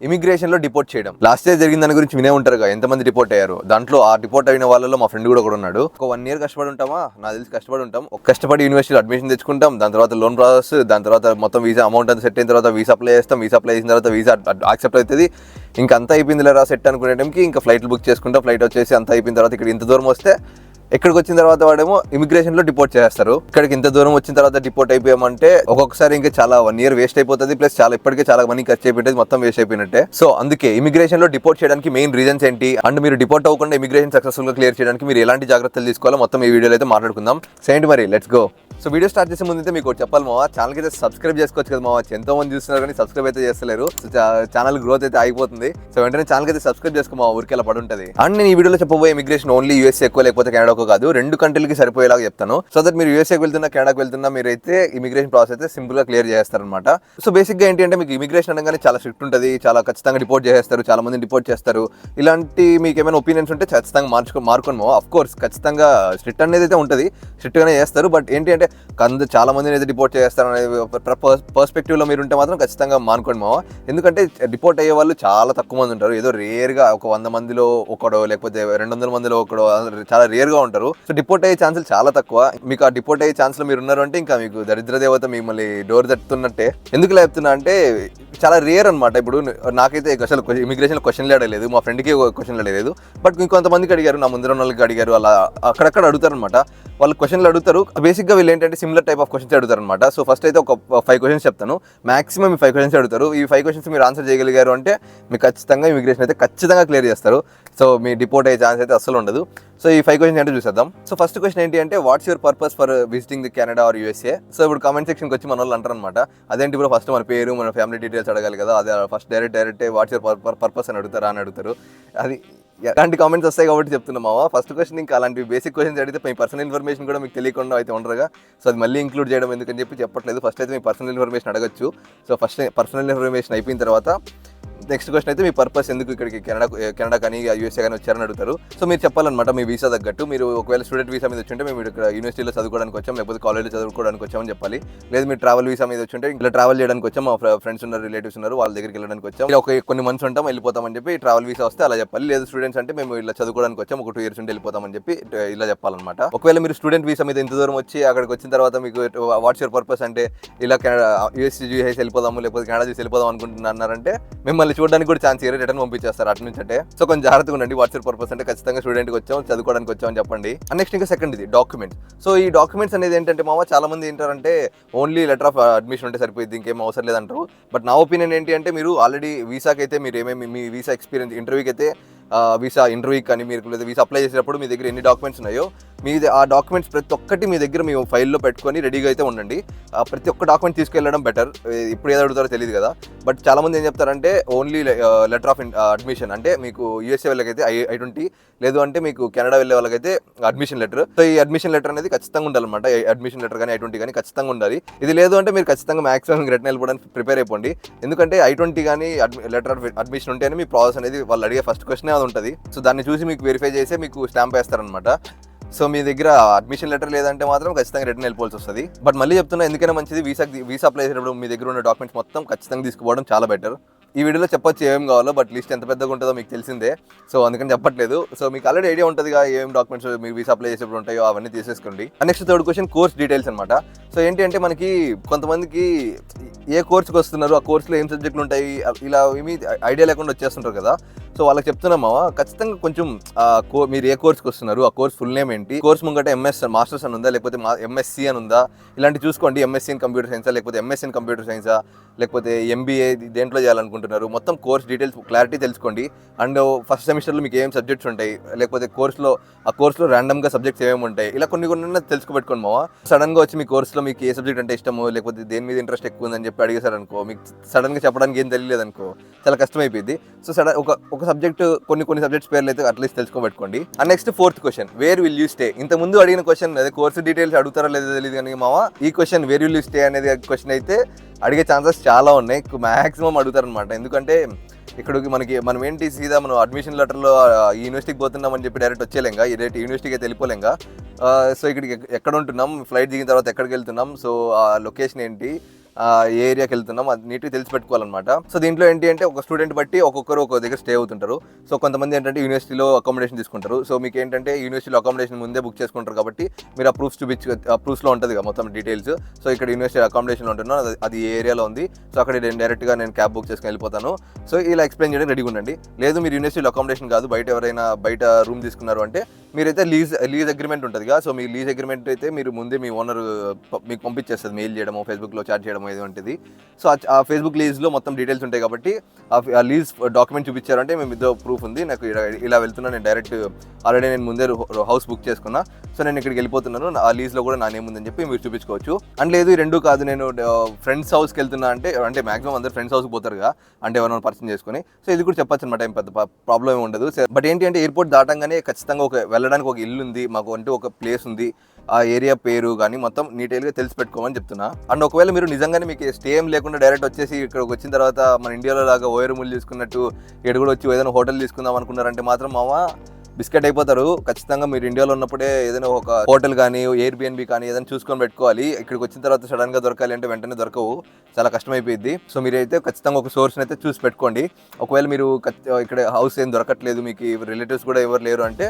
Immigration లో deport చేయడం. Last year జరిగిన దాని గురించి వినే ఉంటారు కదా, ఎంతమంది డిపోర్ట్ అయ్యారు. దాంట్లో ఆ డిపోర్ట్ అయిన వాళ్ళలో మా ఫ్రెండ్ కూడా ఉన్నాడు. ఒక 1 year కష్టపడి ఉంటామా, నాకు తెలిసి కష్టపడి ఉంటాం. ఒక కష్టపడి యూనివర్సిటీలో అడ్మిషన్ తెచ్చుకుంటాం, దాని తర్వాత లోన్ ప్రాసెస్, దాని తర్వాత మొత్తం వీసా అమౌంట్ అంతా సెట్ అయిన తర్వాత వీసా అప్లై చేస్తాం. వీసా అప్లై చేసిన తర్వాత వీసా యాక్సెప్ట్ అవుతుంది. ఇంకా అంతా అయిపోయింది లేరా సెట్ అనుకునే టైంకి ఇంకా ఫ్లైట్లు బుక్ చేసుకుంటాం. ఫ్లైట్ వచ్చేసి అంతా అయిపోయిన తర్వాత ఇక్కడ ఇంత దూరం వస్తే, ఇక్కడికి వచ్చిన తర్వాత వాడేమో ఇమిగ్రేషన్ లో డిపోర్ట్ చేస్తారు. ఇక్కడికి ఇంత దూరం వచ్చిన తర్వాత డిపోర్ట్ అయిపోయామంటే ఒక్కొక్కసారి ఇంకా చాలా 1 year వేస్ట్ అయిపోతుంది. ప్లస్ చాలా ఇప్పటికే చాలా మనీ ఖర్చు అయిపోయింది, మొత్తం వేస్ట్ అయిపోయినట్టే. సో అందుకే ఇమిగ్రేషన్ లో డిపోర్ట్ చేయడానికి మెయిన్ రీజన్స్ ఏంటి, అండ్ మీరు డిపోర్ట్ అవ్వకుండా ఇమిగ్రేషన్ సక్సెస్ఫుల్ గా క్లియర్ చేయడానికి మీరు ఎలాంటి జాగ్రత్తలు తీసుకోవాలో మొత్తం ఈ వీడియోలో అయితే మాట్లాడుకుందాం. సేంటి మరి let's go. So video start చేసే ముందు అయితే మీకు చెప్పాలి మావా, ఛానల్ అయితే సబ్స్క్రైబ్ చేసుకోవచ్చు కదా మావా. ఎంతో మంది చూస్తున్నారు కానీ సబ్స్క్రైబ్ అయితే చేస్తలేరు. సో ఛానల్ గ్రోత్ అయితే ఆగిపోతుంది. సో వెంటనే ఛానల్ అయితే సబ్స్క్రైబ్ చేసుకో మా ఊరికి అలా పడి ఉంటుంది. అండ్ నేను ఈ వీడియోలో చెప్పబోయే ఇమిగ్రేషన్ ఓన్లీ యూఎస్ఏ ఎక్కువ లేకపోతే కెనడాకు కాదు, 2 కంట్రీలకి సరిపోయేలాగా చెప్తాను. సో దట్ మీరు యూఎస్ఏకి వెళ్తున్నా కెనడాకి వెళ్తున్నా మీరైతే ఇమిగ్రేషన్ ప్రాసెస్ అయితే సింపుల్ గా క్లియర్ చేస్తారనమాట. సో బేసిక్ గా ఏంటి అంటే మీకు ఇమిగ్రేషన్ అనగానే చాలా స్ట్రిక్ట్ ఉంటుంది, చాలా ఖచ్చితంగా డిపోర్ట్ చేస్తారు, చాలా మంది డిపోర్ట్ చేస్తారు. ఇలాంటి మీకు ఏమైనా ఒపీనియన్స్ ఉంటే ఖచ్చితంగా మార్చుకొని ఆఫ్ కోర్స్ ఖచ్చితంగా స్ట్రిక్ట్ అనేది అయితే ఉంటుంది, స్ట్రిక్ట్ గానే చేస్తారు. బట్ ఏంటి అంటే చాలా మందిని అయితే డిపోర్ట్ చేస్తారు అనేది పర్స్పెక్టివ్ లో మీరు ఉంటే మాత్రం ఖచ్చితంగా మానుకోండి మావా. ఎందుకంటే డిపోర్ట్ అయ్యే వాళ్ళు చాలా తక్కువ మంది ఉంటారు. ఏదో రేర్ గా ఒక 100 మందిలో ఒకడో లేకపోతే 200 మందిలో ఒకడో, చాలా రేర్ గా ఉంటారు. సో డిపోర్ట్ అయ్యే ఛాన్సులు చాలా తక్కువ. మీకు ఆ డిపోర్ట్ అయ్యే ఛాన్స్ లో మీరు ఉన్నారు అంటే ఇంకా మీకు దరిద్ర దేవత మిమ్మల్ని డోర్ తట్టుతున్నట్టే. ఎందుకు లేపుతున్నా అంటే చాలా రేర్ అనమాట. ఇప్పుడు నాకైతే అసలు ఇమిగ్రేషన్ క్వశ్చన్లు అడగలేదు, మా ఫ్రెండ్కి క్వశ్చన్లు అడగలేదు. బట్ ఇంకొంతమందికి అడిగారు, నా ముందర వాళ్ళకి అడిగారు, అలా అక్కడక్కడ అడుగుతారు అనమాట. వాళ్ళు క్వశ్చన్లు అడుగుతారు. బేసిక్గా వీళ్ళు ఏంటంటే సిమిలర్ టైప్ ఆఫ్ క్వశ్చన్స్ అడుగుతారు అనమాట. సో ఫస్ట్ అయితే ఒక 5 questions చెప్తాను. మాక్సిమం 5 questions అడుగుతారు. ఈ 5 questions మీరు ఆన్సర్ చేయగలిగారు అంటే మీకు ఖచ్చితంగా ఇమిగ్రేషన్ అయితే ఖచ్చితంగా క్లియర్ చేస్తారు. సో మీ డిపోర్ట్ అయ్యే ఛాన్స్ అయితే అస్సలు ఉండదు. సో ఈ 5 questions ఏంటో చూసేద్దాం. సో ఫస్ట్ క్వశ్చన్ ఏంటి అంటే what's your purpose for visiting the Canada are USA. So ఇప్పుడు కామెంట్ సెక్షన్కి వచ్చి మన వాళ్ళు అంటారు అనమాట, అదేంటి ఇప్పుడు ఫస్ట్ మన పేరు మన ఫ్యామిలీ డీటెయిల్స్ అడగాలి కదా, అదే first direct what's your purpose అని అడుగుతారు. అది అలాంటి కామెంట్స్ వస్తాయి కాబట్టి చెప్తున్నామా. ఫస్ట్ క్వశ్చన్ ఇంకా అలాంటి బేసిక్ క్వశ్చన్స్ అడిగితే మీ పర్సనల్ ఇన్ఫర్మేషన్ కూడా మీకు తెలియకుండా అయితే ఉండరుగా. సో అది మళ్ళీ ఇంక్లూడ్ చేయడం ఎందుకని చెప్పట్లేదు. ఫస్ట్ అయితే మీ పర్సనల్ ఇన్ఫర్మేషన్ అడగచ్చు. సో ఫస్ట్ పర్సనల్ ఇన్ఫర్మేషన్ అయిపోయిన తర్వాత నెక్స్ట్ క్వశ్చన్ అయితే మీ పర్పస్ ఎందుకు ఇక్కడికి కెనడా కానీ యూఎస్ఏ కానీ వచ్చారని అడుగుతారు. సో మీరు చెప్పాలన్నమాట మీ వీసా తగ్గట్టు. మీరు ఒకవేళ స్టూడెంట్ వీసా మీద వచ్చి మేము ఇక్కడ యూనివర్సిటీలో చదువుకోవడానికి వచ్చాం, లేకపోతే కాలేజ్లో చదువుకోవడానికి వచ్చామని చెప్పాలి. లేదు మీరు ట్రావెల్ వీసా మీద వచ్చి ఇలా ట్రావెల్ చేయడానికి వచ్చాం, మా ఫ్రెండ్స్ ఉన్నారు, రిలేటివ్స్ ఉన్నారు, వాళ్ళ దగ్గరికి వెళ్ళడానికి వచ్చాం, కొన్ని మంత్స్ ఉంటాం వెళ్ళిపోతామని చెప్పి ట్రావెల్ వీసా వస్తే అలా చెప్పాలి. లేదు స్టూడెంట్స్ అంటే మేము ఇలా చదువుకోవడానికి వచ్చాం, ఒక 2 years ఉండి వెళ్ళిపోతామని చెప్పి ఇలా చెప్పాలన్నమాట. ఒకవేళ మీరు స్టూడెంట్ వీసా మీద ఇంత దూరం వచ్చి అక్కడికి వచ్చిన తర్వాత మీకు వాట్స్ యువర్ పర్పస్ అంటే ఇలా యూఎస్ వెళ్ళిపోదాము లేకపోతే కెనడా చూసి వెళ్ళిపోదాం అనుకుంటున్నారంటే మిమ్మల్ని చూడడానికి కూడా ఛాన్స్ రిటర్న్ పంపించేస్తారు అటు నుంచి. అంటే సో కొంచెం జాగ్రత్తగా ఉండండి. వాట్స్ యువర్ పర్పస్ అంటే ఖచ్చితంగా స్టూడెంట్కి వచ్చాం, చదువుకోవడానికి వచ్చామని చెప్పండి. నెక్స్ట్ ఇంకా సెకండ్ ఇది డాక్యుమెంట్స్. సో ఈ డాక్యుమెంట్స్ అనేది ఏంటంటే మామ చాలా మంది ఏంటారంటే ఓన్లీ లెటర్ ఆఫ్ అడ్మిషన్ ఉంటే సరిపోయింది, ఇంకేం అవసరం లేదంటారు. బట్ నా ఒపీనియన్ ఏంటి అంటే మీరు ఆల్రెడీ వీసాకి అయితే మీరు ఏమేమి మీ వీసా ఎక్స్పీరియన్స్ ఇంటర్వ్యూకి అయితే వీసా ఇంటర్వ్యూకి కానీ మీరు లేదా వీసా అప్లై చేసేటప్పుడు మీ దగ్గర ఎన్ని డాక్యుమెంట్స్ ఉన్నాయో మీది ఆ డాక్యుమెంట్స్ ప్రతి ఒక్కటి మీ దగ్గర మీ ఫైల్లో పెట్టుకొని రెడీగా అయితే ఉండండి. ప్రతి ఒక్క డాక్యుమెంట్ తీసుకెళ్ళడం బెటర్. ఇప్పుడు ఏదో అడుగుతారో తెలియదు కదా. బట్ చాలా మంది ఏం చెప్తారంటే ఓన్లీ లెటర్ ఆఫ్ అడ్మిషన్ అంటే మీకు యూఎస్ఏ వాళ్ళకైతే I-20, లేదు అంటే మీకు కెనడా వెళ్ళే వాళ్ళకైతే అడ్మిషన్ లెటర్. సో ఈ అడ్మిషన్ లెటర్ అనేది ఖచ్చితంగా ఉండాలన్నమాట. అడ్మిషన్ లెటర్ కానీ I-20 కానీ ఖచ్చితంగా ఉండాలి. ఇది లేదు అంటే మీరు ఖచ్చితంగా మాక్సిమం రిటర్న్ వెళ్ళిపోవడానికి ప్రిపేర్ అయిపోండి. ఎందుకంటే I-20 కానీ లెటర్ ఆఫ్ అడ్మిషన్ ఉంటేనే మీ ప్రాసెస్ అనేది వాళ్ళు అడిగే ఫస్ట్ క్వశ్చన్ అది ఉంటుంది. సో దాన్ని చూసి మీకు వెరిఫై చేసి మీకు స్టాంప్ వేస్తారనమాట. సో మీ దగ్గర అడ్మిషన్ లెటర్ లేదంటే మాత్రం ఖచ్చితంగా రిటర్న్ వెళ్ళిపోవాల్సి వస్తుంది. బట్ మళ్ళీ చెప్తున్నా, ఎందుకైనా మంచిది వీసా అప్లై చేసేటప్పుడు మీ దగ్గర ఉన్న డాక్యుమెంట్స్ మొత్తం ఖచ్చితంగా తీసుకుపోవడం చాలా బెటర్. ఈ వీడియోలో చెప్పొచ్చు ఏం కావాలో, బట్ లిస్ట్ ఎంత పెద్దగా ఉంటుందో మీకు తెలిసిందే. సో అందుకని చెప్పట్లేదు. సో మీకు ఆల్రెడీ ఐడియా ఉంటుందిగా ఏం డాక్యుమెంట్స్ మీరు వీసా అప్లై చేసేప్పుడు ఉంటాయో అవన్నీ తీసేసుకోండి. Next third question course details అనమాట. సో ఏంటి అంటే మనకి కొంతమందికి ఏ కోర్స్కి వస్తున్నారు, ఆ కోర్సులో ఏం సబ్జెక్టులు ఉంటాయి ఇలా ఏమీ ఐడియా లేకుండా వచ్చేస్తుంటారు కదా. సో వాళ్ళకి చెప్తున్నామా ఖచ్చితంగా కొంచెం మీరు ఏ కోర్స్కి వస్తున్నారు, ఆ కోర్స్ ఫుల్ నేమ్ ఏంటి, కోర్స్ ముంగట మాస్టర్స్ అని ఉందా లేకపోతే MSc అని ఉందా ఇలాంటి చూసుకోండి. MSc ఇన్ కంప్యూటర్ సైన్సా లేకపోతే MSc ఇన్ కంప్యూటర్ సైన్సా లేకపోతే MBA దేంట్లో చేయాలనుకుంటున్నారు, మొత్తం కోర్స్ డీటెయిల్స్ క్లారిటీ తెలుసుకోండి. అండ్ ఫస్ట్ సెమిస్టర్లో మీకు ఏం సబ్జెక్ట్స్ ఉంటాయి, లేకపోతే ఆ కోర్సులో ర్యాండమ్గా సబ్జెక్ట్స్ ఏమేమి ఉంటాయి, ఇలా కొన్ని తెలుసుకోబెట్టుకోండి మావా. సడన్గా వచ్చి మీ కోర్సులో మీకు ఏ సబ్జెక్ట్ అంటే ఇష్టమో లేకపోతే దేని మీద ఇంట్రెస్ట్ ఎక్కువ ఉందని చెప్పి అడిగేశారు అనుకో, మీకు సడన్గా చెప్పడానికి ఏం తెలియలేదు అనుకో చాలా కష్టమైపోయింది. సో ఒక సబ్జెక్ట్ కొన్ని సబ్జెక్ట్స్ పేర్లు అయితే అట్లీస్ట్ తెలుసుకోబెట్టుకోండి. And next fourth question where will you stay. ఇంత ముందు అడిగిన క్వశ్చన్ అదే కోర్సు డీటెయిల్స్ అడుగుతారో లేదో తెలియదు కానీ మావా ఈ question where will you stay అనేది క్వశ్చన్ అయితే అడిగే ఛాన్సెస్ చాలా ఉన్నాయి. మ్యాక్సిమం అడుగుతారనమాట. ఎందుకంటే ఇక్కడికి మనం ఏంటి సీదా మనం అడ్మిషన్ లెటర్లో ఈ యూనివర్సిటీకి పోతున్నామని చెప్పి డైరెక్ట్ వచ్చేలేంగా, యూనివర్సిటీకి అయితే వెళ్ళిపోలేంగా. సో ఇక్కడికి ఎక్కడ ఉంటున్నాం, ఫ్లైట్ దిగిన తర్వాత ఎక్కడికి వెళ్తున్నాం, సో ఆ లొకేషన్ ఏంటి, ఏ ఏరియాకి వెళ్తున్నాం అది నీట్గా తెలిసి పెట్టుకోవాలన్నమాట. సో దీంట్లో ఏంటి అంటే ఒక స్టూడెంట్ బట్టి ఒక్కొక్కరు ఒక దగ్గర స్టే అవుతుంటారు. సో కొంతమంది ఏంటంటే యూనివర్సిటీలో అకామిడేషన్ తీసుకుంటారు. సో మీకు ఏంటంటే యూనివర్సిటీలో అకామిడేషన్ ముందే బుక్ చేసుకుంటారు కాబట్టి మీరు ఆ ప్రూఫ్స్ ప్రూఫ్స్లో ఉంటుంది కదా మొత్తం డీటెయిల్స్. సో ఇక్కడ యూనివర్సిటీ అకామిడేషన్లో ఉంటున్నాను, అది ఏ ఏరియాలో ఉంది, సో అక్కడ నేను డైరెక్ట్గా క్యాబ్ బుక్ చేసుకుని వెళ్ళిపోతాను. సో ఇలా ఎక్స్ప్లెయిన్ చేయడం రెడీగా ఉండండి. లేదు మీరు యూనివర్సిటీలో అకామిడేషన్ కాదు, బయట ఎవరైనా బయట రూమ్ తీసుకున్నారు అంటే మీరైతే లీజ్ అగ్రిమెంట్ ఉంటుంది కదా. సో మీ లీజ్ అగ్రిమెంట్ అయితే మీరు ముందే మీ ఓనర్ మీకు పంపించేస్తుంది, మెయిల్ చేయడము, ఫేస్బుక్లో చాట్ చేయడం ఏదో ఉంటుంది. సో ఆ ఫేస్బుక్ లీజ్లో మొత్తం డీటెయిల్స్ ఉంటాయి కాబట్టి ఆ లీజ్ డాక్యుమెంట్ చూపించారంటే మేము ఇద్దరు ప్రూఫ్ ఉంది, నాకు ఇలా వెళ్తున్నా, నేను డైరెక్ట్ ఆల్రెడీ నేను ముందే హౌస్ బుక్ చేసుకున్నా, సో నేను ఇక్కడికి వెళ్ళిపోతున్నాను, ఆ లీజ్లో కూడా నా నేమ్ ఉందని చెప్పి మీరు చూపించుకోవచ్చు. అండ్ లేదు ఈ రెండు కాదు, నేను ఫ్రెండ్స్ హౌస్కి వెళ్తున్నా అంటే మాక్సిమం అందరు ఫ్రెండ్స్ హౌస్కి పోతారుగా, అంటే ఎవరైనా పర్సన్ చేసుకుని. సో ఇది కూడా చెప్పచ్చు అనమాట, ఏం పెద్ద ప్రాబ్లం ఏమి ఉండదు. బట్ ఏంటి అంటే ఎయిర్పోర్ట్ దాటంగానే ఖచ్చితంగా వెళ్ళడానికి ఒక ఇల్లు ఉంది మాకు, అంటే ఒక ప్లేస్ ఉంది, ఆ ఏరియా పేరు కానీ మొత్తం డీటెయిల్గా తెలిసి పెట్టుకోమని చెప్తున్నా. అండ్ ఒకవేళ మీరు నిజంగానే మీకు స్టే ఏం లేకుండా డైరెక్ట్ వచ్చేసి ఇక్కడికి వచ్చిన తర్వాత మన ఇండియాలో లాగా ఓయరుములు తీసుకున్నట్టు ఇక్కడ కూడా వచ్చి ఏదైనా హోటల్ తీసుకుందాం అనుకున్నారంటే మాత్రం బిస్కెట్ అయిపోతారు. ఖచ్చితంగా మీరు ఇండియాలో ఉన్నప్పుడే ఏదైనా ఒక హోటల్ కానీ ఎయిర్బిఎన్బి కానీ ఏదైనా చూసుకొని పెట్టుకోవాలి. ఇక్కడికి వచ్చిన తర్వాత సడన్గా దొరకాలి అంటే వెంటనే దొరకవు, చాలా కష్టమైపోయింది. సో మీరైతే ఖచ్చితంగా ఒక సోర్స్ని అయితే చూసి పెట్టుకోండి. ఒకవేళ మీరు ఇక్కడ హౌస్ ఏం దొరకట్లేదు, మీకు రిలేటివ్స్ కూడా ఎవరు లేరు అంటే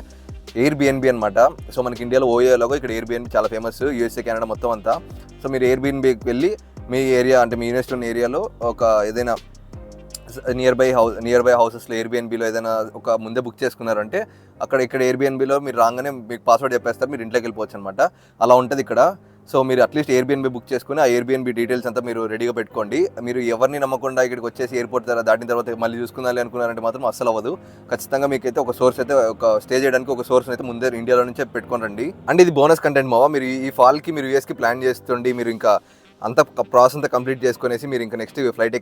ఎయిర్బిఎన్బి అనమాట. సో మనకి ఇండియాలో ఓయోలాగా ఇక్కడ ఎయిర్బిఎన్బి చాలా ఫేమస్, యూఎస్ఏ కెనడా మొత్తం అంతా. సో మీరు ఎయిర్బిఎన్బికి వెళ్ళి మీ ఏరియా అంటే మీ యూనివర్సిటీ ఉన్న ఏరియాలో ఒక ఏదైనా నియర్ బై హౌసెస్లో ఎయిర్బిఎన్బిలో ఏదైనా ఒక ముందే బుక్ చేసుకున్నారంటే ఇక్కడ ఎయిర్బిఎన్బిలో మీరు రాగానే మీకు పాస్వర్డ్ చెప్పేస్తారు, మీరు ఇంట్లోకి వెళ్ళిపోవచ్చు అనమాట. అలా ఉంటుంది ఇక్కడ. సో మీరు అట్లీస్ట్ ఎయిర్బిఎన్బి బుక్ చేసుకుని ఆ ఎయిర్బిఎన్బి డీటెయిల్స్ అంతా మీరు రెడీగా పెట్టుకోండి. మీరు ఎవరిని నమ్మకుండా ఇక్కడికి వచ్చేసి ఎయిర్పోర్ట్ దాటిన తర్వాత మళ్ళీ చూసుకుందాలి అనుకున్నారంటే మాత్రం అస్సలు అవ్వదు. ఖచ్చితంగా మీకైతే ఒక సోర్స్ అయితే ఒక స్టే చేయడానికి ఒక సోర్స్ అయితే ముందే ఇండియాలో నుంచే పెట్టుకొని రండి. అండ్ ఇది బోనస్ కంటెంట్ మీరు ఈ ఫాల్కి మీరు యూఎస్కి ప్లాన్ చేస్తుండి, మీరు ఇంకా అంత ప్రాసెస్ అంతా కంప్లీట్ చేసుకునేసి మీరు ఇంకా నెక్స్ట్ ఫ్లైట్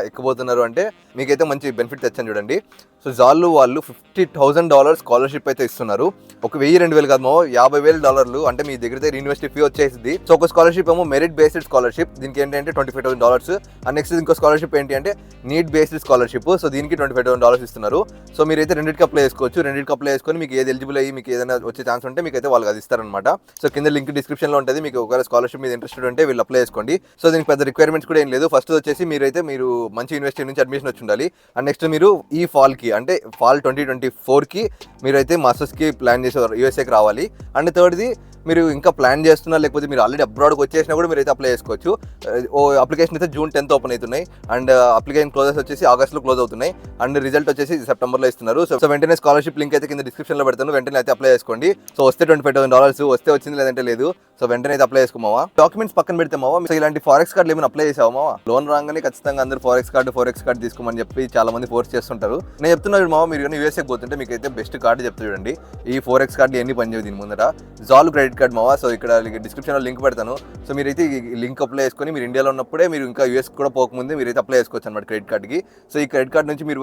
ఎక్కబోతున్నారు అంటే మీకైతే మంచి బెనిఫిట్ తెచ్చాను చూడండి. సో జాలు వాళ్ళు $50,000 స్కాలర్షిప్ అయితే ఇస్తున్నారు. ఒక 1,000-2,000 కాదు $50,000, అంటే మీ దగ్గర యూనివర్సిటీ ఫీ వచ్చేసింది. సో ఒక స్కాలర్షిప్ ఏమో మెరిట్ బేస్డ్ స్కాలర్షిప్, దీనికి ఏంటంటే $25,000. అండ్ నెక్స్ట్ ఇంకో స్కాలర్షిప్ ఏంటి అంటే నీడ్ బేస్డ్ స్కాలర్షిప్, సో దీనికి $25,000 ఇస్తున్నారు. సో మీరైతే రెండింటికి అప్లై చేసుకోవచ్చు. రెండింటికి అప్లై చేసుకొని మీకు ఏది ఎలిజిబుల్ అయ్యి మీకు ఏదైనా వచ్చే ఛాన్స్ ఉంటే మీకైతే వాళ్ళు అది ఇస్తారనమాట. సో కింద లింక్ డిస్క్రిప్షన్లో ఉంటుంది, మీకు ఒకవేళ స్కాలర్షిప్ మీద ఇంట్రెస్టెడ్ ఉంటే వీళ్ళు అప్లై చేసుకోండి. సో దీనికి పెద్ద రిక్వైర్మెంట్స్ కూడా ఏం లేదు. ఫస్ట్ వచ్చేసి మీరు మంచి యూనివర్సిటీ నుంచి అడ్మిషన్ వచ్చి ఉండాలి. అండ్ నెక్స్ట్ మీరు ఈ ఫాల్కి అంటే ఫాల్ 2024కి మీరైతే మాస్టర్స్కి ప్లాన్ చేసి యూఎస్ఏకి రావాలి. అండ్ థర్డ్ది మీరు ఇంకా ప్లాన్ చేస్తున్నా లేకపోతే మీరు ఆల్రెడీ అబ్రాడ్కి వచ్చేసినా కూడా మీరైతే అప్లై చేసుకోవచ్చు. అప్లికేషన్ అయితే June 10th ఓపెన్ అవుతున్నాయి. అండ్ అప్లికేషన్ క్లోజెస్ వచ్చేసి ఆగస్ట్లో క్లోజ్ అవుతున్నాయి. అండ్ రిజల్ట్ వచ్చేసి సెప్టెంబర్లో ఇస్తున్నారు. సో వెంటనే స్కాలర్షిప్ లింక్ అయితే కింద డిస్క్రిప్షన్లో పెడతాను, వెంటనే అయితే అప్లై చేసుకోండి. సో వస్తే $25,000 వస్తే వచ్చింది, లేదంటే లేదు. సో వెంటనే అయితే అప్లై చేసుకోమావా. డాక్యుమెంట్స్ పక్కన పెడితే సో ఇలాంటి ఫారెక్స్ కార్డులు ఏమైనా అప్లై చేసావా? లోన్ రాగానే ఖచ్చితంగా అందరూ ఫారెక్స్ కార్డు తీసుకోమని చెప్పి చాలా మంది ఫోర్స్ చేస్తుంటారు. నేను చెప్తున్నాను మీరు కానీ యూఎస్ఏకి పోతుంటే మీకు అయితే బెస్ట్ కార్డు చెప్తా చూడండి. ఈ ఫోరెక్స్ కార్డు ఎన్ని పనిచేయవు దీని ముందర. జాల్ క్రెడిట్ కార్డ్ సో ఇక్కడ డిస్క్రిప్షన్లో లింక్ పెడతాను. సో మీరైతే ఈ లింక్ అప్లై చేసుకొని మీరు ఇండియాలో ఉన్నప్పుడే మీరు ఇంకా యూఎస్ కూడా పోకముందే మీరైతే అప్లై చేసుకోవచ్చు అనమాట క్రెడిట్ కార్డ్కి. సో ఈ క్రెడిట్ కార్డ్ నుంచి మీరు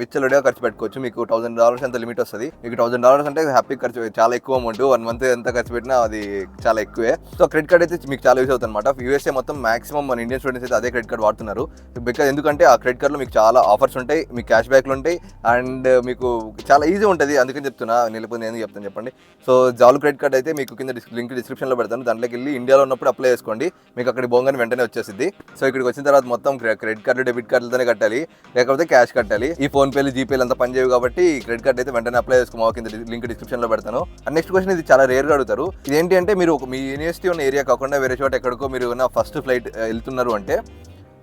విచ్చలడిగా ఖర్చు పెట్టుకోవచ్చు. మీకు $1,000 అంత లిమిట్ వస్తుంది. మీకు $1,000 అంటే హ్యాపీ ఖర్చు, చాలా ఎక్కువ అమౌంట్. 1 month ఎంత ఖర్చు పెట్టినా అది చాలా ఎక్కువే. సో క్రెడిట్ కార్డ్ అయితే మీకు చాలా యూస్ అవుతుంది అనమాట. యూఎస్ఏ మొత్తం మాక్సిమం మన ఇండియన్ స్టూడెంట్స్ అయితే అదే క్రెడిట్ కార్డ్ వాడుతున్నారు. బికాజ్ ఎందుకంటే ఆ క్రెడిట్ కార్డ్లో మీకు చాలా ఆఫర్స్ ఉంటాయి, మీకు క్యాష్ బ్యాక్లు ఉంటాయి, అండ్ మీకు చాలా ఈజీ ఉంటుంది. అందుకని చెప్తున్నా, నిలిపోయింది ఎందుకు చెప్తాను చెప్పండి. సో జాల్ క్రెడిట్ కార్డ్ అయితే మీకు కింద లింక్ డిస్క్రిప్షన్లో పెడతాను, దాంట్లోకి వెళ్ళి ఇండియాలో ఉన్నప్పుడు అప్లై చేసుకోండి. మీకు అక్కడికి పోగానే వెంటనే వచ్చేసింది. సో ఇక్కడికి వచ్చిన తర్వాత మొత్తం క్రెడిట్ కార్డు డెబిట్ కార్డులతోనే కట్టాలి, లేకపోతే క్యాష్ కట్టాలి. ఈ ఫోన్పేలు జీపేలు అంతా పనిచేయవు కాబట్టి క్రెడిట్ కార్డ్ అయితే వెంటనే అప్లై చేసుకోమా, కింద లింక్ డిస్క్రిప్షన్లో పెడతాను. అండ్ నెక్స్ట్ క్వశ్చన్, ఇది చాలా రేర్గా అడుగుతారు. ఇదేంటి అంటే మీరు మీ యూనివర్సిటీ ఉన్న ఏరియా కాకుండా వేరే చోట ఎక్కడికో మీరు ఫస్ట్ ఫ్లైట్ వెళ్తున్నారు అంటే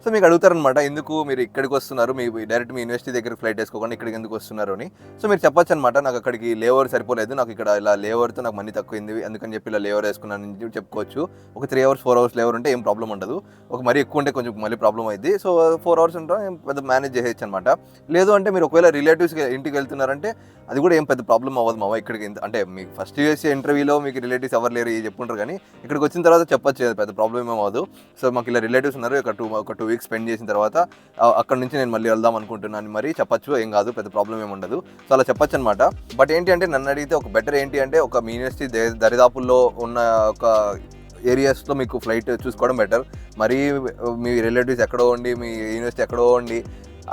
సో మీకు అడుగుతారనమాట, ఎందుకు మీరు ఇక్కడికి వస్తున్నారు, మీ డైరెక్ట్ మీ యూనివర్సిటీ దగ్గరికి ఫ్లైట్ వేసుకోకుండా ఇక్కడికి ఎందుకు వస్తున్నారు అని. సో మీరు చెప్పొచ్చు అనమాట, నాకు అక్కడికి లేఓవర్ సరిపోలేదు, నాకు ఇక్కడ ఇలా లేఓవర్తో నాకు మనీ తక్కువైంది, అందుకని చెప్పి ఇలా లేఓవర్ వేసుకున్నాను అని చెప్పుకోవచ్చు. ఒక 3 hours 4 hours లేఓవర్ ఉంటే ఏం ప్రాబ్లం ఉండదు. ఒక మరీ ఎక్కువ ఉంటే కొంచెం మళ్ళీ ప్రాబ్లం అయింది. సో 4 hours ఉంటే పెద్ద మేనేజ్ చేయొచ్చు అనమాట. లేదు అంటే మీరు ఒకవేళ రిలేటివ్స్ ఇంటికి వెళ్తున్నారంటే అది కూడా ఏం పెద్ద ప్రాబ్లం అవ్వదు ఇక్కడికి. అంటే మీకు ఫస్ట్ యూఎస్ఏ ఇంటర్వ్యూలో మీకు రిలేటివ్స్ ఎవరు లేరు చెప్పుకుంటారు, కానీ ఇక్కడికి వచ్చిన తర్వాత చెప్పొచ్చు, పెద్ద ప్రాబ్లం ఏం అవ్వదు. సో మాకు ఇలా రిలేటివ్స్ ఉన్నారు, ఒక 2 weeks స్పెండ్ చేసిన తర్వాత అక్కడ నుంచి నేను మళ్ళీ వెళ్దాం అనుకుంటున్నాను మరి చెప్పచ్చు, ఏం కాదు, పెద్ద ప్రాబ్లం ఏమి ఉండదు. సో అలా చెప్పచ్చు అనమాట. బట్ ఏంటి అంటే నన్ను అడిగితే ఒక బెటర్ ఏంటి అంటే ఒక మీ యూనివర్సిటీ దరిదాపుల్లో ఉన్న ఒక ఏరియాస్లో మీకు ఫ్లైట్ చూసుకోవడం బెటర్. మరీ మీ రిలేటివ్స్ ఎక్కడో ఉండి మీ యూనివర్సిటీ ఎక్కడో ఉండి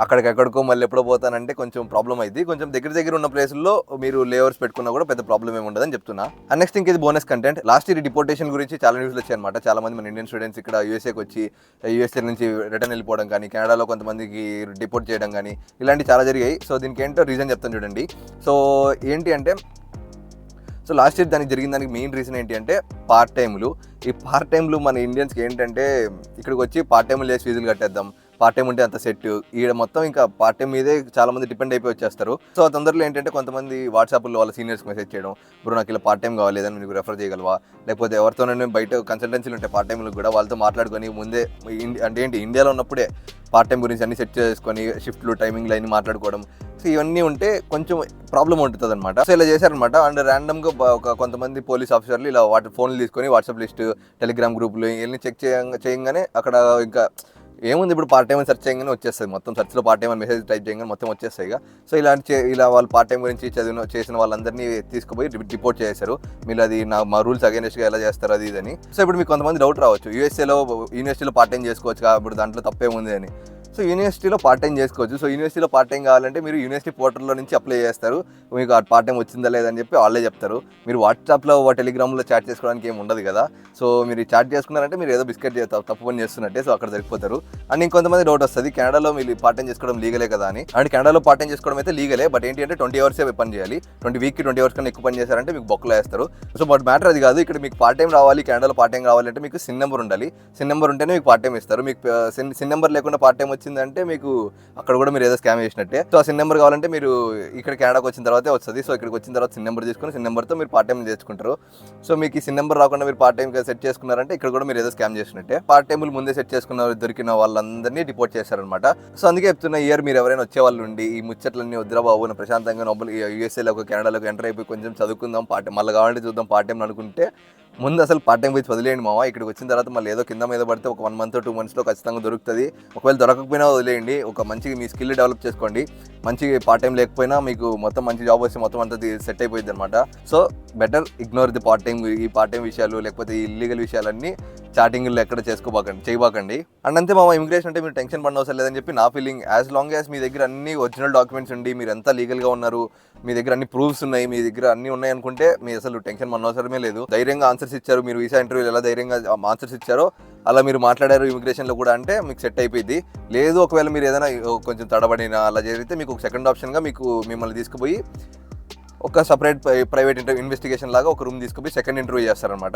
అక్కడికెక్కడికో మళ్ళీ ఎప్పుడో పోతానంటే కొంచెం ప్రాబ్లం అయింది. కొంచెం దగ్గర ఉన్న ప్లేసుల్లో మీరు లేవర్స్ పెట్టుకున్నా కూడా పెద్ద ప్రాబ్లం ఏమి ఉండదని చెప్తున్నా. అండ్ నెక్స్ట్ ఇంక ఇది bonus content. Last year deportation గురించి చాలా న్యూస్లు వచ్చాయన్నమాట. చాలా మంది మన ఇండియన్ స్టూడెంట్స్ ఇక్కడ యూఎస్ఏకి వచ్చి యూఎస్ఏ నుంచి రిటర్న్ వెళ్ళిపోవడం కానీ, కెనడాలో కొంతమందికి డిపోర్ట్ చేయడం కానీ ఇలాంటివి చాలా జరిగాయి. సో దీనికి ఏంటో రీజన్ చెప్తాను చూడండి. సో ఏంటి అంటే లాస్ట్ ఇయర్ దానికి జరిగిన దానికి మెయిన్ రీజన్ ఏంటి అంటే పార్ట్ టైంలు. ఈ పార్ట్ టైంలు మన ఇండియన్స్కి ఏంటంటే ఇక్కడికి వచ్చి పార్ట్ టైంలు చేసి ఫీజులు కట్టేద్దాం, పార్ట్ టైం ఉంటే అంత సెట్, ఈడ మొత్తం ఇంకా పార్ట్ టైం మీదే చాలా మంది డిపెండ్ అయిపోయి వచ్చేస్తారు. సో ఆ తొందరలో ఏంటంటే కొంతమంది వాట్సాప్లో వాళ్ళ సీనియర్స్కి మెసేజ్ చేయడం, బ్రో నాకు ఇలా పార్ట్ టైం కావాలి, ఏదైనా మీకు రెఫర్ చేయగలవా, లేకపోతే ఎవరితోనైనా బయట కన్సల్టెన్సీలు ఉంటాయి పార్ట్ టైంలో కూడా, వాళ్ళతో మాట్లాడుకొని ముందే అంటే ఏంటి ఇండియాలో ఉన్నప్పుడే పార్ట్ టైం గురించి అన్ని సెట్ చేసుకొని షిఫ్ట్లు టైమింగ్లు అన్ని మాట్లాడుకోవడం. సో ఇవన్నీ ఉంటే కొంచెం ప్రాబ్లం ఉంటుంది అనమాట. సో ఇలా చేశారనమాట. అండ్ ర్యాండమ్గా కొంతమంది పోలీస్ ఆఫీసర్లు ఇలా ఫోన్లు తీసుకొని వాట్సాప్ లిస్ట్, టెలిగ్రామ్ గ్రూపులు ఇవన్నీ చెక్ చేయగానే అక్కడ ఇంకా ఏముంది, ఇప్పుడు పార్ట్ టైం సెర్చ్ చేయగానే వచ్చేస్తుంది, మొత్తం సెర్చ్లో పార్ట్ టైం మెసేజ్ టైప్ చేయగానే మొత్తం వచ్చేస్తాయి. సో ఇలా వాళ్ళు పార్ట్ టైం గురించి చేసిన వాళ్ళందరినీ తీసుకుపోయి డిపోర్ట్ చేశారు. మీరు అది మా రూల్స్ అగైనెస్ట్గా ఎలా చేస్తారు అది ఇదని. సో ఇప్పుడు మీకు కొంతమంది డౌట్ రావచ్చు, యూనివర్సిటీలో పార్ట్ టైం చేసుకోవచ్చు కాబట్టి దాంట్లో తప్పేముంది అని. సో యూనివర్సిటీలో పార్ట్ టైం చేసుకోవచ్చు. సో యూనివర్సిటీలో పార్ట్ టైం కావాలంటే మీరు యూనివర్సిటీ పోర్టల్లో నుంచి అప్లై చేస్తారు. మీకు ఆ పార్ట్ టైం వచ్చిందా లేదని చెప్పి వాళ్ళే చెప్తారు. మీరు వాట్సాప్లో టెలిగ్రామ్లో చాట్ చేసుకోవడానికి ఏమి ఉండదు కదా. సో మీరు చాట్ చేసుకున్నారంటే మీరు ఏదో బిస్కెట్ తప్పు పని చేస్తున్నట్టే. సో అక్కడ జరిగిపోతారు. అండ్ ఇంకొంతమంది డౌట్ వస్తుంది, కెనడాలో మీరు పార్ట్ టైం చేసుకోవడం లీగలే కదా అని. అండ్ కెనడాలో పార్ట్ టైం చేసుకోవడం అయితే లీగలే, బట్ ఏంటి అంటే 20 అవర్సే పని చేయాలి. 20 అవర్స్ కన్నా ఎక్కువ పని చేశారంటే మీకు బొక్కలు వేస్తారు. సో బట్ మ్యాటర్ అది కాదు. ఇక్కడ మీకు పార్ట్ టైం రావాలి, కెనడాలో పార్ట్ టైం రావాలి అంటే మీకు సిన్ నెంబర్ ఉండాలి. సిన్ నెంబర్ ఉంటేనే మీకు పార్ట్ టైం ఇస్తారు. మీకు సిన్ నెంబర్ లేకుండా పార్ట్ టైం వచ్చిందంటే మీకు అక్కడ కూడా మీరు ఏదో స్కామ్ చేసినట్టే. సో ఆ సిన్ నెంబర్ కావాలంటే మీరు ఇక్కడ కెనడాకి వచ్చిన తర్వాతే వస్తుంది. సో ఇక్కడికి వచ్చిన తర్వాత సిన్ నెంబర్ తీసుకుని సిన్ నెంబర్తో మీరు పార్ట్ టైం చేసుకుంటారు. సో మీకు ఈ సిన్ నెంబర్ రాకుండా మీరు పార్ట్ టైం సెట్ చేసుకున్నారంటే ఇక్కడ కూడా మీరు ఏదో స్కామ్ చేసినట్టే. పార్ట్ టైంలు ముందే సెట్ చేసుకున్న దొరికిన వాళ్ళందరినీ డిపోర్ట్ చేశారనమాట. సో అందుకే చెప్తున్న ఇయర్ మీరు ఎవరైనా వచ్చే వాళ్ళు ఉండి ఈ ముచ్చట్లన్నీ వద్దురా బాబు, ప్రశాంతంగా యూఎస్ఏలోకి కెనడాలోకి ఎంటర్ అయిపోయి కొంచెం చదువుకుందాం, మళ్ళీ కావాలంటే చూద్దాం పార్ట్ టైం అనుకుంటే ముందు అసలు పార్ట్ టైం పోయి వదిలేయండి మావా. ఇక్కడికి వచ్చిన తర్వాత మళ్ళీ ఏదో కింద మీద పడితే ఒక 1 month 2 monthsలో ఖచ్చితంగా దొరుకుతుంది. ఒకవేళ దొరకకపోయినా వదిలేయండి, ఒక మంచిగా మీ స్కిల్ డెవలప్ చేసుకోండి. మంచి పార్ట్ టైం లేకపోయినా మీకు మొత్తం మంచి జాబ్ వస్తే మొత్తం అంతా సెట్ అయిపోయింది అనమాట. So better ignore the part time. ఈ పార్ట్ టైం విషయాలు లేకపోతే ఈ ఇల్లీగల్ విషయాలన్నీ చాటింగ్లో ఎక్కడ చేయబాకండి. అండ్ అంతే మామ, ఇమిగ్రేషన్ అంటే మీరు టెన్షన్ పడనవసరం లేదని చెప్పి నా ఫీలింగ్. యాజ్ లాంగ్ యాజ్ మీ దగ్గర అన్ని ఒరిజినల్ డాక్యుమెంట్స్ ఉండి మీరు ఎంత లీగల్గా ఉన్నారు, మీ దగ్గర అన్ని ప్రూఫ్స్ ఉన్నాయి, మీ దగ్గర అన్ని ఉన్నాయి అనుకుంటే మీ అసలు టెన్షన్ పడనవసరమే లేదు. ధైర్యంగా ఆన్సర్స్ ఇచ్చారు. మీరు వీసా ఇంటర్వ్యూలు ఎలా ధైర్యంగా ఆన్సర్స్ ఇచ్చారో అలా మీరు మాట్లాడారు ఇమిగ్రేషన్లో కూడా అంటే మీకు సెట్ అయిపోయింది. లేదు ఒకవేళ మీరు ఏదైనా కొంచెం తడబడినా అలా జరిగితే మీకు ఒక సెకండ్ ఆప్షన్గా మిమ్మల్ని తీసుకుపోయి ఒక సపరేట్ ప్రైవేట్ ఇన్వెస్టిగేషన్ లాగా ఒక రూమ్ తీసుకుపోయి సెకండ్ ఇంటర్వ్యూ చేస్తారనమాట.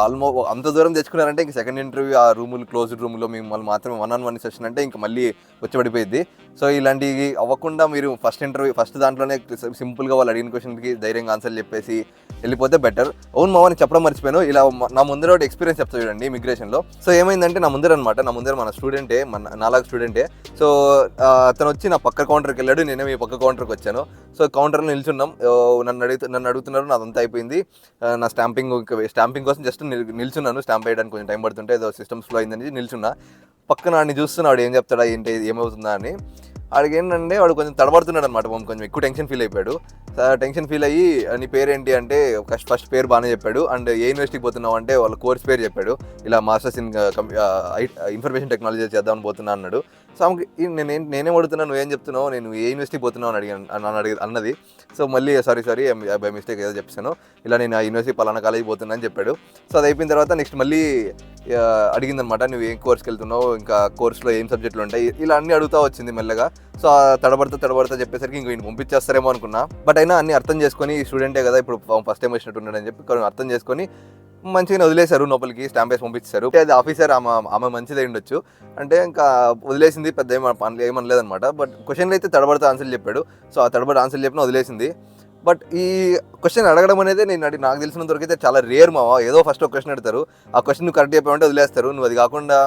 ఆల్మోస్ట్ అంత దూరం తెచ్చుకున్నారంటే ఇంక సెకండ్ ఇంటర్వ్యూ ఆ రూములు క్లోజ్డ్ రూమ్లో మిమ్మల్ని మాత్రమే 1-on-1 సెషన్ అంటే ఇంక మళ్ళీ వచ్చి పడిపోయింది. సో ఇలాంటివి అవ్వకుండా మీరు ఫస్ట్ దాంట్లోనే సింపుల్గా వాళ్ళు అడిగిన క్వశ్చన్కి ధైర్యంగా ఆన్సర్లు చెప్పేసి వెళ్ళిపోతే బెటర్. అవును మామని చెప్పడం మర్చిపోయాను, ఇలా నా ముందర ఒకటి ఎక్స్పీరియన్స్ చెప్తా చూడండి ఇమిగ్రేషన్లో. సో ఏమైందంటే నా ముందర మన స్టూడెంటే, నాలాగా స్టూడెంటే. సో అతను వచ్చి నా పక్క కౌంటర్కి వెళ్ళాడు, నేనే మీ పక్క కౌంటర్కి వచ్చాను. సో కౌంటర్లో నిల్చున్నాం. నన్ను అడుగుతున్నారు, నాదంతా అయిపోయింది. నా స్టాంపింగ్ కోసం జస్ట్ నిల్చున్నాను. స్టాంప్ వేయడానికి కొంచెం టైం పడుతుంటే ఏదో సిస్టమ్స్లో అయిందని నిల్చున్నా. పక్కన వాడిని చూస్తున్నాడు ఏం చెప్తాడా ఏంటి ఏమవుతుందా అని. వాడికి ఏంటంటే వాడు కొంచెం తడబడుతున్నాడు అనమాట. కొంచెం ఎక్కువ టెన్షన్ ఫీల్ అయిపోయాడు. టెన్షన్ ఫీల్ అయ్యి నీ పేరేంటి అంటే ఫస్ట్ పేరు బాగానే చెప్పాడు. అండ్ ఏ యూనివర్సిటీకి పోతున్నావు అంటే వాళ్ళ కోర్స్ పేరు చెప్పాడు. ఇలా మాస్టర్స్ ఇన్ ఇన్ఫర్మేషన్ టెక్నాలజీ చేద్దామని పోతున్నా అన్నాడు. సో నేనేం అడుగుతున్నాను, నువ్వేం చెప్తున్నావు, నేను ఏ యూనివర్సిటీకి పోతున్నావు అని అన్నది. సో మళ్ళీ సారీ బై మిస్టేక్ ఏదో చెప్పాను, ఇలా నేను ఆ యూనివర్సిటీ పలానా కాలేజీ పోతున్నా అని చెప్పాడు. సో అది అయిపోయిన తర్వాత నెక్స్ట్ మళ్ళీ అడిగిందనమాట, నువ్వు ఏం కోర్స్కి వెళ్తున్నావు, ఇంకా కోర్సులో ఏం సబ్జెక్టులు ఉంటాయి, ఇలా అన్నీ అడుగుతూ వచ్చింది మెల్లగా. సో తడబడతా చెప్పేసరికి ఇంక ఈయన పంపించేస్తారేమో అనుకున్నా. బట్ అయినా అన్ని అర్థం చేసుకొని స్టూడెంటే కదా ఇప్పుడు ఫస్ట్ టైం వచ్చినట్టు ఉన్నాడని చెప్పి కొంచెం అర్థం చేసుకొని మంచిగా వదిలేశారు. లోపలికి స్టాంప్ వేసి పంపించారు. అది ఆఫీసర్ ఆమె మంచిదే ఉండొచ్చు అంటే ఇంకా వదిలేసింది, పెద్ద ఏమనలేదనమాట. బట్ క్వశ్చన్లు అయితే తడబడితే ఆన్సర్లు చెప్పాడు. సో ఆ తడబడి ఆన్సర్లు చెప్పిన వదిలేసింది. బట్ ఈ క్వశ్చన్ అడగడం అనేది నాకు తెలిసినంత వరకు అయితే చాలా రేర్ మావా. ఏదో ఫస్ట్ ఒక క్వశ్చన్ అడుగుతారు, ఆ క్వశ్చన్ నువ్వు కరెక్ట్ చెప్పామంటే వదిలేస్తారు. నువ్వు అది కాకుండా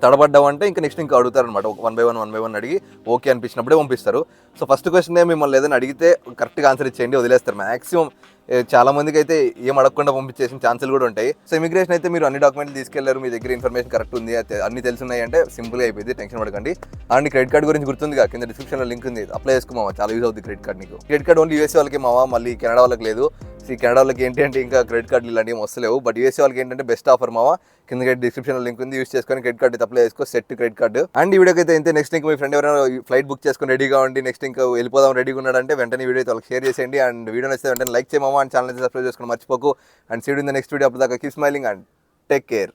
తడబడ్డావు అంటే నెక్స్ట్ ఇంకా అడుగుతారనమాట. 1 by 1 అడిగి ఓకే అనిపించినప్పుడే పంపిస్తారు. సో ఫస్ట్ క్వశ్చనే మిమ్మల్ని ఏదైనా అడిగితే కరెక్ట్గా ఆన్సర్ ఇచ్చేయండి, వదిలేస్తారు. మ్యాక్సిమం చాలా మందికి అయితే ఏం అడగకుండా పంపించేసిన ఛాన్సులు కూడా ఉంటాయి. సో ఇమిగ్రేషన్ అయితే మీరు అన్ని డాక్యుమెంట్లు తీసుకెళ్లారు, మీ దగ్గర ఇన్ఫర్మేషన్ కరెక్ట్ ఉంది, అన్ని తెలుసున్నాయి అంటే సింపుల్గా అయిపోయింది, టెన్షన్ పడకండి. అండ్ క్రెడిట్ కార్డ్ గురించి గుర్తుందిగా, కింద డిస్క్రిప్షన్లో లింక్ ఉంది, అప్లై చేసుకోమావా, చాలా యూజ్ అవుతుంది క్రెడిట్ కార్డ్. నీకు క్రెడిట్ కార్డ్ ఓన్లీ యూఎస్ఏ వాళ్ళకి మావా, మళ్ళీ కెనడా వాళ్ళకి లేదు. ఈ కెనడా వాళ్ళకి ఏంటి అంటే ఇంకా క్రెడిట్ కార్డులు ఇలాంటివి వస్తలేవు. బట్ యూఎస్ఏ వాళ్ళకి ఏంటంటే బెస్ట్ ఆఫర్ మావా. కింద డిస్క్రిప్షన్ లింక్ ఉంది, యూస్ చేసుకొని క్రెడిట్ కార్డు అప్లై చేసుకో, సెట్ క్రెడిట్ కార్డు. అండ్ ఈ వీడియోకి అయితే ఇంతే. నెక్స్ట్ ఇంకా మీ ఫ్రెండ్ ఎవరైనా ఫ్లైట్ బుక్ చేసుకొని రెడీగా ఉండి నెక్స్ట్ ఇంకా వెళ్ళిపోదాం రెడీగా ఉన్నాడంటే వెంటనే వీడియో అయితే వాళ్ళకి షేర్ చేసేయండి. అండ్ వీడియో నచ్చితే వెంటనే లైక్ చేయమా, అండ్ ఛానల్ అయితే సబ్స్క్రైబ్ చేసుకొని మర్చిపోకు. And see you in the next video. అప్పుడు దాకా keep smiling and take care.